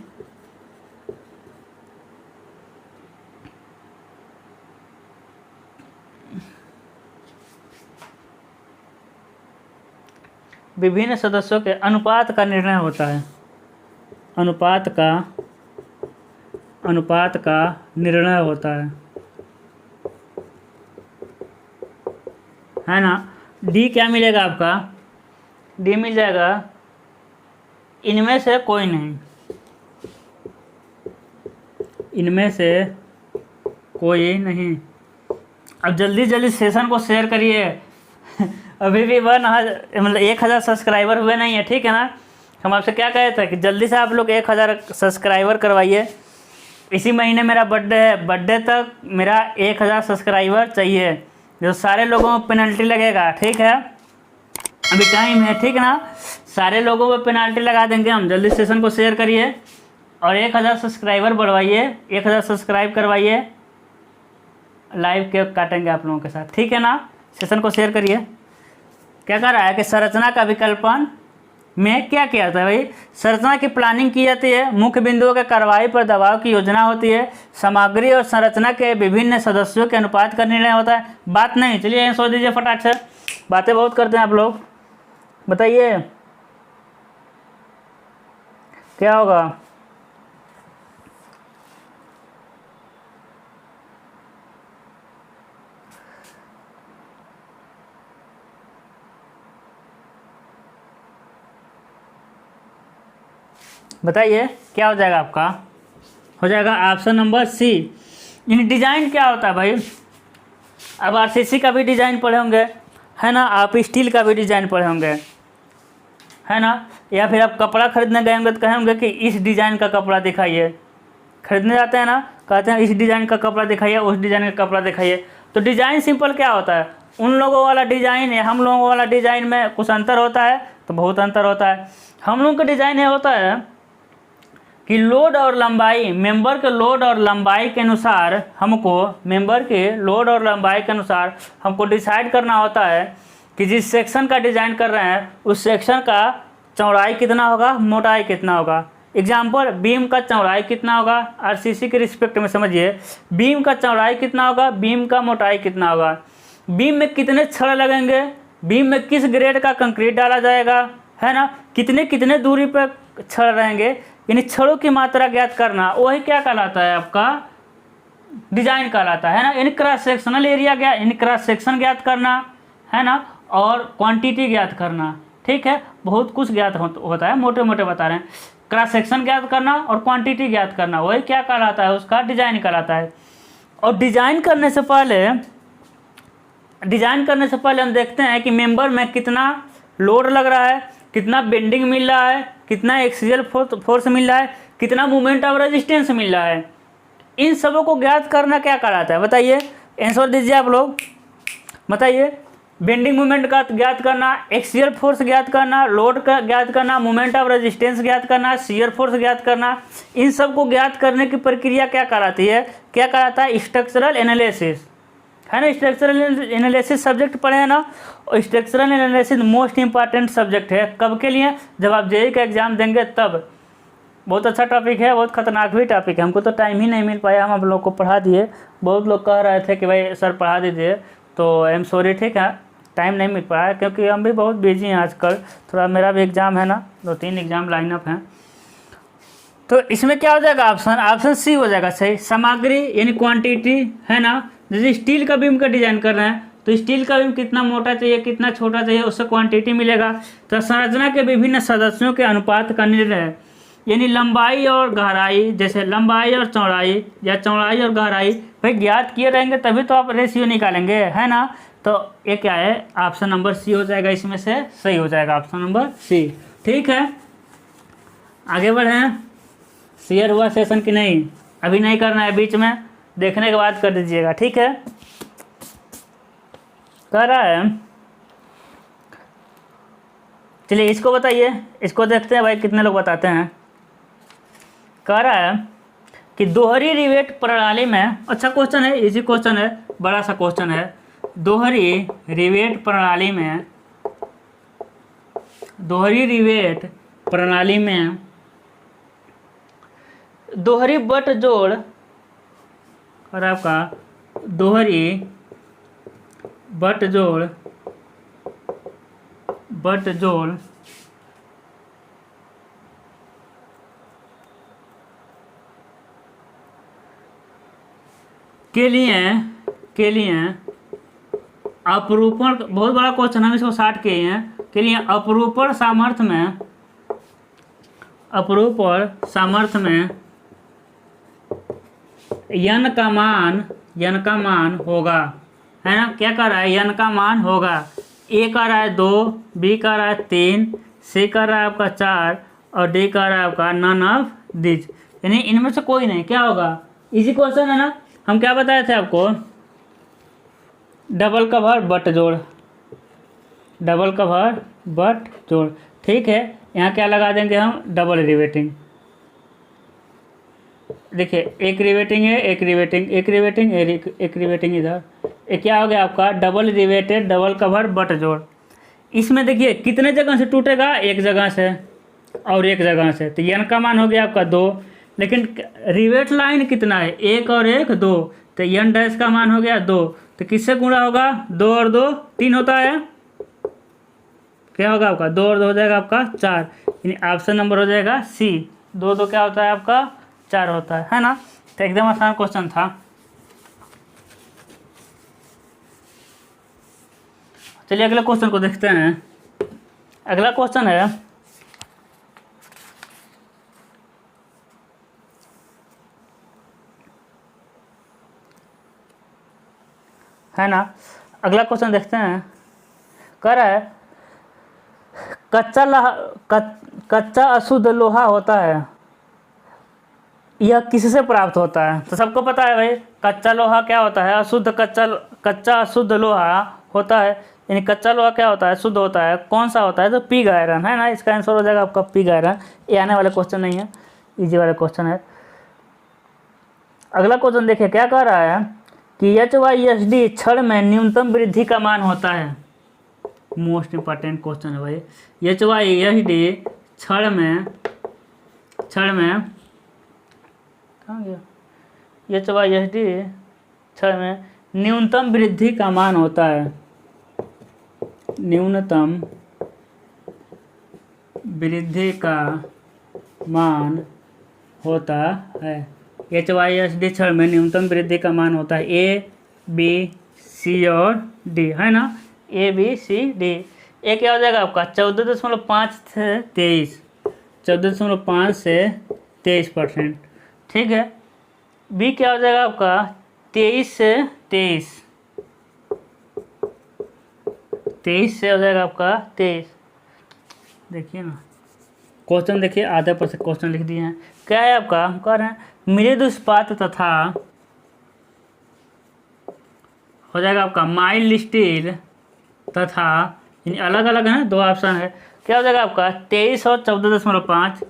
विभिन्न सदस्यों के अनुपात का निर्णय होता है। अनुपात का निर्णय होता है ना। डी क्या मिलेगा आपका, डी मिल जाएगा, इनमें से कोई नहीं, इनमें से कोई नहीं। अब जल्दी सेशन को शेयर करिए। अभी भी 1000 सब्सक्राइबर हुए नहीं है, ठीक है ना। हम आपसे क्या कहे थे कि जल्दी से आप लोग 1000 सब्सक्राइबर करवाइए। इसी महीने मेरा बर्थडे है, बर्थडे तक मेरा 1000 सब्सक्राइबर चाहिए, जो सारे लोगों को पेनल्टी लगेगा, ठीक है। अभी टाइम है, ठीक है ना, सारे लोगों को पेनल्टी लगा देंगे हम। जल्दी सेशन को शेयर करिए और 1000 सब्सक्राइबर बढ़वाइए, 1000 सब्सक्राइब करवाइए। लाइव केक काटेंगे आप लोगों के साथ, ठीक है ना। सेशन को शेयर करिए। क्या कर रहा है कि संरचना का विकल्पन में क्या किया जाता है भाई, संरचना की प्लानिंग की जाती है। मुख्य बिंदुओं के कार्रवाई पर दबाव की योजना होती है। सामग्री और संरचना के विभिन्न सदस्यों के अनुपात का निर्णय होता है। बात नहीं, चलिए सोच दीजिए फटाक से, बातें बहुत करते हैं आप लोग, बताइए क्या होगा। बताइए क्या हो जाएगा आपका, हो जाएगा ऑप्शन नंबर सी। इन डिज़ाइन क्या होता है भाई, अब आरसीसी का भी डिज़ाइन पढ़े होंगे, है ना, आप स्टील का भी डिज़ाइन पढ़े होंगे, है ना। या फिर आप कपड़ा खरीदने गए होंगे तो कहे होंगे कि इस डिज़ाइन का कपड़ा दिखाइए। खरीदने जाते हैं ना, कहते हैं इस डिज़ाइन का कपड़ा दिखाइए, उस डिज़ाइन का कपड़ा दिखाइए। तो डिज़ाइन सिंपल क्या होता है, उन लोगों वाला डिज़ाइन या हम लोगों वाला डिज़ाइन में कुछ अंतर होता है, तो बहुत अंतर होता है। हम लोगों का डिज़ाइन ये होता है कि लोड और लंबाई, मेंबर के लोड और लंबाई के अनुसार हमको, मेंबर के लोड और लंबाई के अनुसार हमको डिसाइड करना होता है कि जिस सेक्शन का डिज़ाइन कर रहे हैं उस सेक्शन का चौड़ाई कितना होगा, मोटाई कितना होगा। एग्जाम्पल, बीम का चौड़ाई कितना होगा, आरसीसी के रिस्पेक्ट में समझिए, बीम का चौड़ाई कितना होगा, बीम का मोटाई कितना होगा, बीम में कितने छड़ लगेंगे, बीम में किस ग्रेड का कंक्रीट डाला जाएगा, है ना, कितने कितने दूरी पर छड़ रहेंगे, यानी छड़ों की मात्रा ज्ञात करना, वही क्या कहलाता है आपका डिजाइन कहलाता है ना। यानी क्रॉस सेक्शनल एरिया ज्ञात, यानी क्रॉस सेक्शन ज्ञात करना, है ना, और क्वांटिटी ज्ञात करना, ठीक है, बहुत कुछ ज्ञात होता है, मोटे मोटे बता रहे हैं। क्रॉस सेक्शन ज्ञात करना और क्वांटिटी ज्ञात करना, वही क्या कहलाता है, उसका डिजाइन कहलाता है। और डिजाइन करने से पहले हम देखते हैं कि मेंबर में कितना लोड लग रहा है, कितना बेंडिंग मिल रहा है, कितना एक्सियल फोर्स मिल रहा है, कितना मूवमेंट ऑफ रेजिस्टेंस मिल रहा है। इन सबों को ज्ञात करना क्या कहलाता है, बताइए, आंसर दीजिए आप लोग, बताइए। बेंडिंग मूवमेंट का ज्ञात करना, एक्सियल फोर्स ज्ञात करना, लोड का ज्ञात करना, मूवमेंट ऑफ रेजिस्टेंस ज्ञात करना, शियर फोर्स ज्ञात करना, इन सब को ज्ञात करने की प्रक्रिया क्या कहलाती है, क्या कहलाता है, स्ट्रक्चरल एनालिसिस, है ना। स्ट्रक्चरल एनालिसिस सब्जेक्ट पढ़े हैं ना, और structural analysis most important subject है, कब के लिए, जब आप जेईई का एग्जाम देंगे तब। बहुत अच्छा टॉपिक है, बहुत खतरनाक भी टॉपिक है, हमको तो टाइम ही नहीं मिल पाया, हम आप लोग को पढ़ा दिए। बहुत लोग कह रहे थे कि भाई सर पढ़ा दीजिए, तो आई एम सॉरी, ठीक है, टाइम नहीं मिल पाया क्योंकि हम भी बहुत बिजी हैं आजकल, थोड़ा मेरा भी एग्ज़ाम है ना, 2-3 एग्ज़ाम लाइन अप हैं। तो इसमें क्या हो जाएगा, ऑप्शन सी हो जाएगा सही। सामग्री यानी क्वांटिटी, है ना, जैसे स्टील का बीम का डिजाइन कर रहे हैं तो स्टील का बीम कितना मोटा चाहिए, कितना छोटा चाहिए, उससे क्वांटिटी मिलेगा। तो संरचना के विभिन्न सदस्यों के अनुपात का निर्णय, यानी लंबाई और गहराई, जैसे लंबाई और चौड़ाई या चौड़ाई और गहराई भाई ज्ञात किए रहेंगे तभी तो आप रेशियो निकालेंगे, है ना। तो ये क्या है, ऑप्शन नंबर सी हो जाएगा, इसमें से सही हो जाएगा ऑप्शन नंबर सी, ठीक है। आगे बढ़ें, शेयर हुआ सेशन कि नहीं, अभी नहीं करना है, बीच में देखने के बाद कर दीजिएगा, ठीक है। कर रहा है, चलिए इसको बताइए, इसको देखते हैं भाई कितने लोग बताते हैं। कह रहा है कि दोहरी रिवेट प्रणाली में, अच्छा क्वेश्चन है, इजी क्वेश्चन है, बड़ा सा क्वेश्चन है। दोहरी रिवेट प्रणाली में दोहरी बट जोड़ और आपका दोहरी बट जोड़ के लिए अपरूपण, बहुत बड़ा क्वेश्चन, हम इसको 60 किए हैं, के लिए अपरूपण सामर्थ्य में यन का मान होगा, है ना। क्या कर रहा है, यन का मान होगा, ए का रहा है 2, बी का रहा है 3, सी का रहा है आपका 4 और डी का रहा है आपका नन ऑफ दिस, यानी इनमें से कोई नहीं। क्या होगा, इजी क्वेश्चन है ना। हम क्या बताए थे आपको, डबल कवर बट जोड़, ठीक है। यहाँ क्या लगा देंगे हम, डबल रिवेटिंग, देखिए एक रिवेटिंग है, एक रिवेटिंग इधर, ये क्या हो गया आपका double riveted double cover but जोड़। इसमें देखिए कितने जगह से टूटेगा, एक जगह से और एक जगह से, तो यन का मान हो गया आपका 2, लेकिन रिवेट लाइन कितना है, 1 और 1 2, तो यन डैश का मान हो गया 2, तो किससे गुणा होगा, 2 और 2 3 होता है, क्या होगा आपका 2 और 2 हो जाएगा आपका 4, यानी ऑप्शन नंबर हो जाएगा सी। 2 2 क्या होता है आपका 4 होता है ना। तो एकदम आसान क्वेश्चन था। चलिए अगले क्वेश्चन को देखते हैं। अगला क्वेश्चन है ना, अगला क्वेश्चन देखते हैं। कह रहा है कच्चा अशुद्ध लोहा होता है, यह किससे प्राप्त होता है। तो सबको पता है भाई कच्चा लोहा क्या होता है, अशुद्ध कच्चा अशुद्ध लोहा होता है, यानी कच्चा लोहा क्या होता है, शुद्ध होता है, कौन सा होता है, तो पिग आयरन, है ना। इसका आंसर हो जाएगा आपका पिग आयरन। ये आने वाला क्वेश्चन नहीं है, इजी वाला क्वेश्चन है। अगला क्वेश्चन देखिए क्या कह रहा है कि HYSD छड़ में न्यूनतम वृद्धि का मान होता है। मोस्ट इंपॉर्टेंट क्वेश्चन है भाई। HYSD छड़ में क्षण में, कहाँ गया, HYSD क्षण में न्यूनतम वृद्धि का मान होता है, न्यूनतम वृद्धि का मान होता है। HYSD क्षण में न्यूनतम वृद्धि का मान होता है A, B, C और D, है ना, A, B, C, D। ए क्या हो जाएगा आपका 14.5 से 23, 14.5 से 23%, ठीक है। बी क्या हो जाएगा आपका 23 से 23, 23 से हो जाएगा आपका 23। देखिए ना क्वेश्चन, देखिए आधे पर से क्वेश्चन लिख दिए हैं। क्या है आपका, हम कह रहे हैं मृदु इस्पात तथा हो जाएगा आपका माइल्ड स्टील तथा, अलग अलग है, 2 ऑप्शन है। क्या हो जाएगा आपका 23 और 14.5,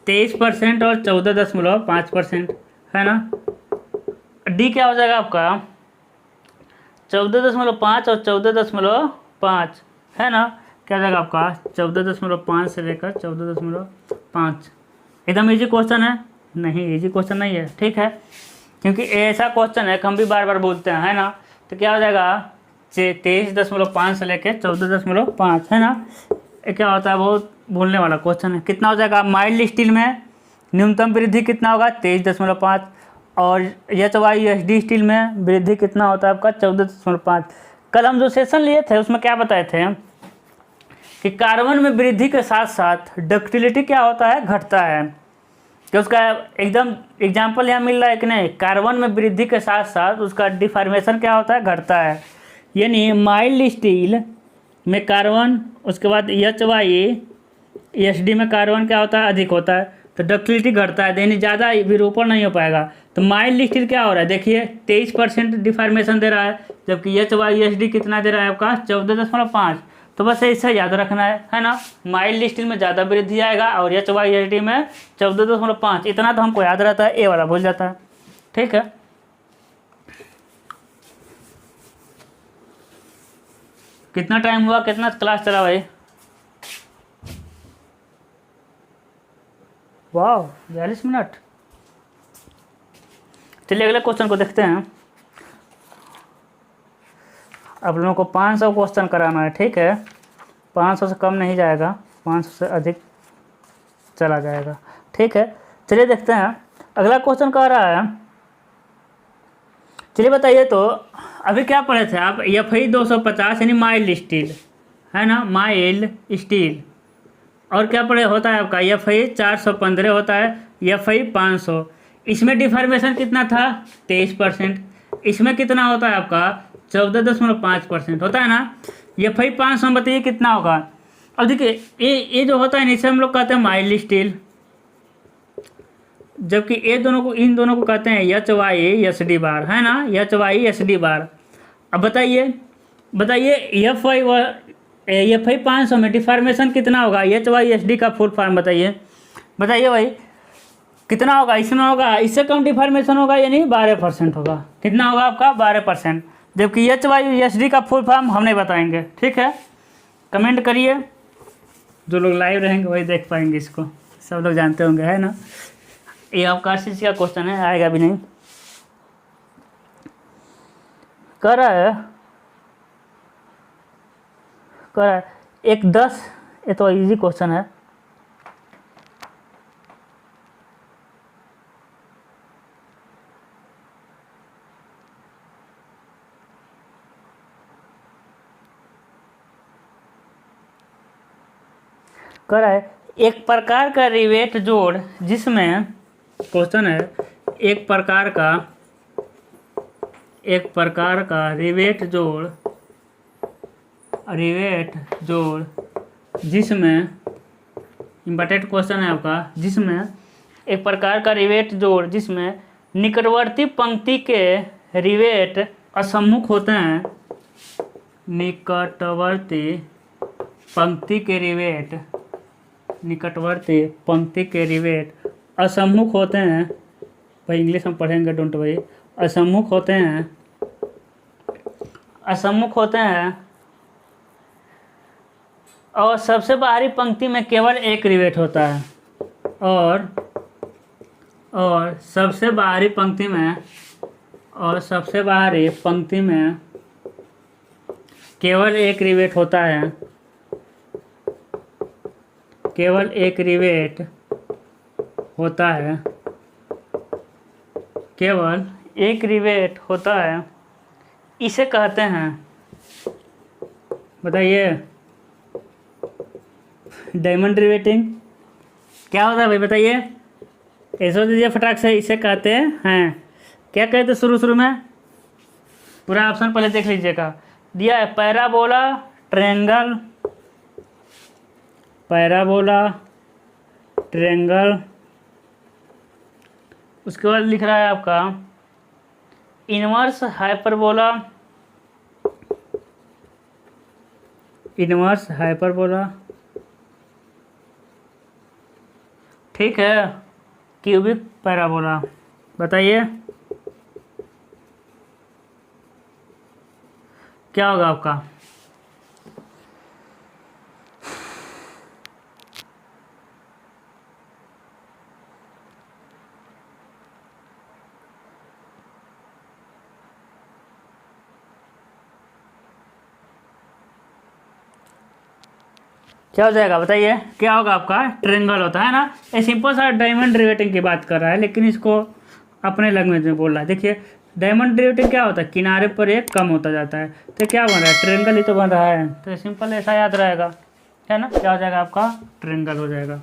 23% और 14.5%, है ना। डी क्या हो जाएगा आपका 14.5 और 14.5, है ना। क्या हो जाएगा आपका 14.5 से लेकर 14.5। एकदम इजी क्वेश्चन है, नहीं इजी क्वेश्चन नहीं है, ठीक है, क्योंकि ऐसा क्वेश्चन है कि हम भी बार बार बोलते हैं, है ना। तो क्या हो जाएगा 23.5 से लेकर 14.5, है ना। ये क्या होता है, बहुत भूलने वाला क्वेश्चन है। कितना हो जाएगा माइल्ड स्टील में न्यूनतम वृद्धि कितना होगा 23.5, और HYSD स्टील में वृद्धि कितना होता है आपका 14.5। कल हम जो सेशन लिए थे उसमें क्या बताए थे कि कार्बन में वृद्धि के साथ साथ डक्टिलिटी क्या होता है, घटता है। कि उसका एकदम एग्जाम्पल यहाँ मिल रहा है कि नहीं, कार्बन में वृद्धि के साथ साथ उसका डिफॉर्मेशन क्या होता है, घटता है। यानी माइल्ड स्टील में कार्बन, उसके बाद HYSD में कार्बन क्या होता है, अधिक होता है, तो डक्टिलिटी घटता है, यानी ज़्यादा विरूपण नहीं हो पाएगा। तो माइल्ड स्टील क्या हो रहा है, देखिए 23% डिफॉर्मेशन दे रहा है, जबकि HYSD कितना दे रहा है आपका 14.5। तो बस ऐसा याद रखना है ना। माइल्ड स्टील में ज़्यादा वृद्धि आएगा और HYSD में 14.5, इतना तो हमको याद रहता है, ए वाला भूल जाता है, ठीक है। कितना टाइम हुआ, कितना क्लास चला भाई, वाह 42 मिनट। चलिए अगले क्वेश्चन को देखते हैं। आप लोगों को 500 क्वेश्चन कराना है, ठीक है, 500 से कम नहीं जाएगा, 500 से अधिक चला जाएगा, ठीक है। चलिए देखते हैं अगला क्वेश्चन कह रहा है। चलिए बताइए, तो अभी क्या पढ़े थे आप, Fe 250 यानी माइल्ड स्टील, है ना, माइल्ड स्टील। और क्या पढ़े होता है आपका Fe 415 होता है, Fe 500। इसमें डिफॉर्मेशन कितना था 23%, इसमें कितना होता है आपका 14.5% होता है ना। Fe 500 बताइए कितना होगा। अब देखिए ये जो होता है इसे हम लोग कहते हैं माइल्ड स्टील, जबकि ये दोनों को, इन दोनों को कहते हैं HYSD बार, है ना, HYSD बार। अब बताइए Fe 500 में डिफॉर्मेशन कितना होगा, HYSD का फुल फॉर्म बताइए भाई कितना होगा। इसमें होगा, इससे कम डिफॉर्मेशन होगा, यानी 12% होगा। कितना होगा आपका 12%, जबकि HYSD का फुल फॉर्म हम नहीं बताएंगे, ठीक है। कमेंट करिए, जो लोग लाइव रहेंगे वही देख पाएंगे, इसको सब लोग जानते होंगे, है ना। ये आपका RCC का क्वेश्चन है, आएगा भी नहीं। कर रहा है एक 10, ये तो इजी क्वेश्चन है। कर रहा है एक प्रकार का रिवेट जोड़, जिसमें क्वेश्चन है एक प्रकार का रिवेट जोड़ जिसमें, इम्पोर्टेंट क्वेश्चन है आपका, जिसमें एक प्रकार का रिवेट जोड़ जिसमें निकटवर्ती पंक्ति के रिवेट असम्मुख होते हैं, निकटवर्ती पंक्ति के रिवेट असम्मुख होते हैं। भाई इंग्लिश में पढ़ेंगे, डोंट वरी। असम्मुख होते हैं और सबसे बाहरी पंक्ति में केवल एक रिवेट होता है, और और सबसे बाहरी पंक्ति में केवल एक रिवेट होता है, केवल एक रिवेट होता है, केवल एक रिवेट होता है, इसे कहते हैं, बताइए, डायमंड रिवेटिंग। क्या होता है भाई बताइए, ऐसा दीजिए फटाक से, इसे कहते हैं, क्या कहते शुरू में, पूरा ऑप्शन पहले देख लीजिएगा। दिया है पैराबोला, ट्रायंगल, पैराबोला, ट्रायंगल, उसके बाद लिख रहा है आपका इनवर्स हाइपरबोला, इनवर्स हाइपरबोला, ठीक है, क्यूबिक पैराबोला। बताइए क्या होगा आपका। क्या हो जाएगा बताइए, क्या होगा आपका, ट्रायंगल होता है ना। ये सिंपल सा डायमंड रिवेटिंग की बात कर रहा है, लेकिन इसको अपने लैंग्वेज में बोल रहा है। देखिए डायमंड रिवेटिंग क्या होता है, किनारे पर एक कम होता जाता है, तो क्या बन रहा है, ट्रायंगल ही तो बन रहा है। तो सिंपल ऐसा याद रहेगा, है ना, क्या हो जाएगा आपका, ट्रायंगल हो जाएगा।